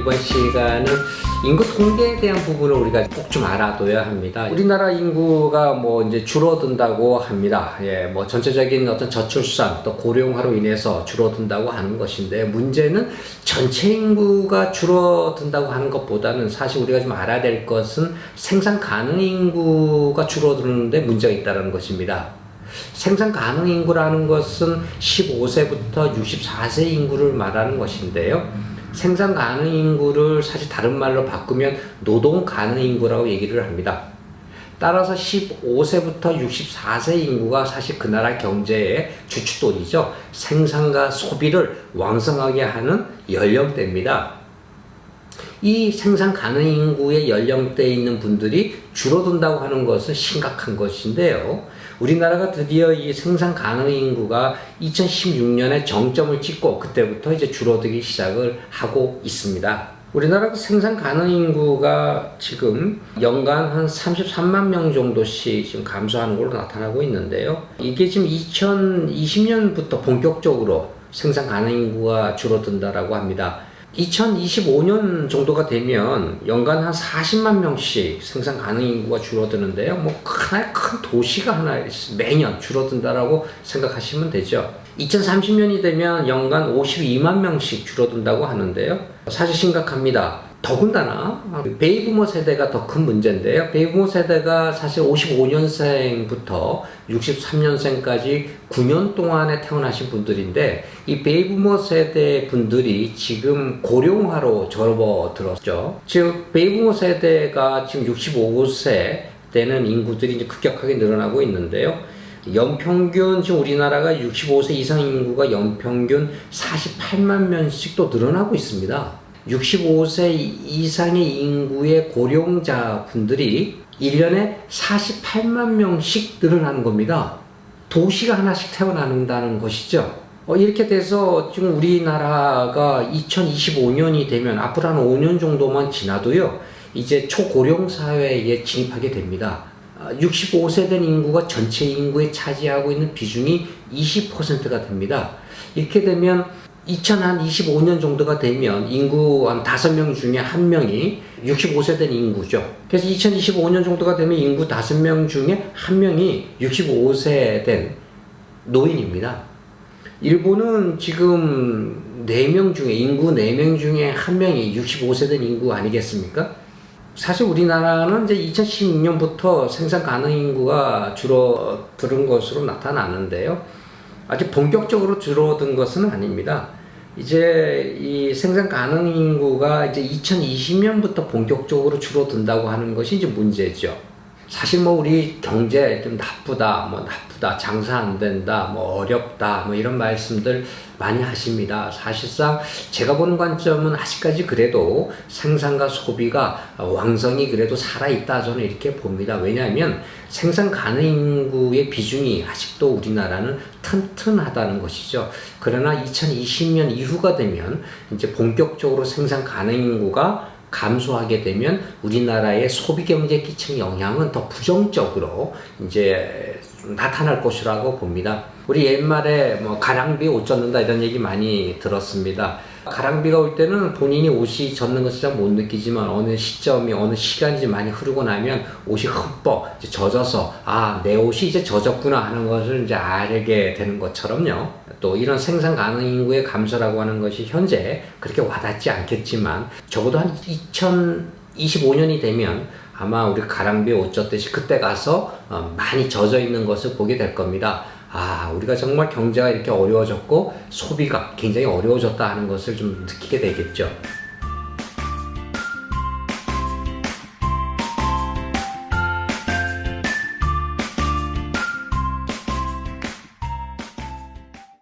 이번 시간은 인구 통계에 대한 부분을 우리가 꼭 좀 알아둬야 합니다. 우리나라 인구가 뭐 이제 줄어든다고 합니다. 뭐 전체적인 어떤 저출산 또 고령화로 인해서 줄어든다고 하는 것인데, 문제는 전체 인구가 줄어든다고 하는 것보다는 사실 우리가 좀 알아야 될 것은 생산 가능 인구가 줄어드는데 문제가 있다는 것입니다. 생산 가능 인구라는 것은 15세부터 64세 인구를 말하는 것인데요. 생산 가능 인구를 사실 다른 말로 바꾸면 노동 가능 인구라고 얘기를 합니다. 따라서 15세부터 64세 인구가 사실 그 나라 경제의 주춧돌이죠. 생산과 소비를 왕성하게 하는 연령대입니다. 이 생산 가능 인구의 연령대에 있는 분들이 줄어든다고 하는 것은 심각한 것인데요. 우리나라가 드디어 이 생산 가능 인구가 2016년에 정점을 찍고 그때부터 이제 줄어들기 시작을 하고 있습니다. 우리나라 생산 가능 인구가 지금 연간 한 33만 명 정도씩 지금 감소하는 걸로 나타나고 있는데요. 이게 지금 2020년부터 본격적으로 생산 가능 인구가 줄어든다라고 합니다. 2025년 정도가 되면 연간 한 40만 명씩 생산 가능 인구가 줄어드는데요. 뭐 하나의 큰 도시가 하나 매년 줄어든다라고 생각하시면 되죠. 2030년이 되면 연간 52만 명씩 줄어든다고 하는데요. 사실 심각합니다. 더군다나 베이비부머 세대가 더 큰 문제인데요. 베이비부머 세대가 사실 55년생부터 63년생까지 9년 동안에 태어나신 분들인데, 이 베이비부머 세대 분들이 지금 고령화로 접어들었죠. 즉 베이비부머 세대가 지금 65세 되는 인구들이 이제 급격하게 늘어나고 있는데요. 연평균 지금 우리나라가 65세 이상 인구가 연평균 48만 명씩 또 늘어나고 있습니다. 65세 이상의 인구의 고령자 분들이 1년에 48만 명씩 늘어나는 겁니다. 도시가 하나씩 태어난다는 것이죠. 이렇게 돼서 지금 우리나라가 2025년이 되면 앞으로 한 5년 정도만 지나도요, 이제 초고령 사회에 진입하게 됩니다. 65세 된 인구가 전체 인구에 차지하고 있는 비중이 20%가 됩니다. 이렇게 되면 2025년 정도가 되면 인구 한 5명 중에 1명이 65세 된 인구죠. 그래서 2025년 정도가 되면 인구 5명 중에 1명이 65세 된 노인입니다. 일본은 지금 4명 중에, 인구 4명 중에 1명이 65세 된 인구 아니겠습니까? 사실 우리나라는 이제 2016년부터 생산 가능 인구가 줄어드는 것으로 나타나는데요. 아직 본격적으로 줄어든 것은 아닙니다. 이제 이 생산 가능 인구가 이제 2020년부터 본격적으로 줄어든다고 하는 것이 이제 문제죠. 사실 뭐 우리 경제 좀 나쁘다, 장사 안 된다, 어렵다, 이런 말씀들 많이 하십니다. 사실상 제가 보는 관점은 아직까지 그래도 생산과 소비가 왕성히 그래도 살아있다, 저는 이렇게 봅니다. 왜냐하면 생산 가능 인구의 비중이 아직도 우리나라는 튼튼하다는 것이죠. 그러나 2020년 이후가 되면 이제 본격적으로 생산 가능 인구가 감소하게 되면 우리나라의 소비 경제에 끼치는 영향은 더 부정적으로 이제 나타날 것이라고 봅니다. 우리 옛말에 가랑비에 옷 젖는다 이런 얘기 많이 들었습니다. 가랑비가 올 때는 본인이 옷이 젖는 것을 잘 못 느끼지만 어느 시점이, 어느 시간이 많이 흐르고 나면 옷이 흠뻑 이제 젖어서 내 옷이 이제 젖었구나 하는 것을 이제 알게 되는 것처럼요. 또 이런 생산 가능 인구의 감소라고 하는 것이 현재 그렇게 와닿지 않겠지만 적어도 한 2025년이 되면 아마 우리 가랑비에 옷 젖듯이 그때 가서 많이 젖어 있는 것을 보게 될 겁니다. 우리가 정말 경제가 이렇게 어려워졌고 소비가 굉장히 어려워졌다 하는 것을 좀 느끼게 되겠죠.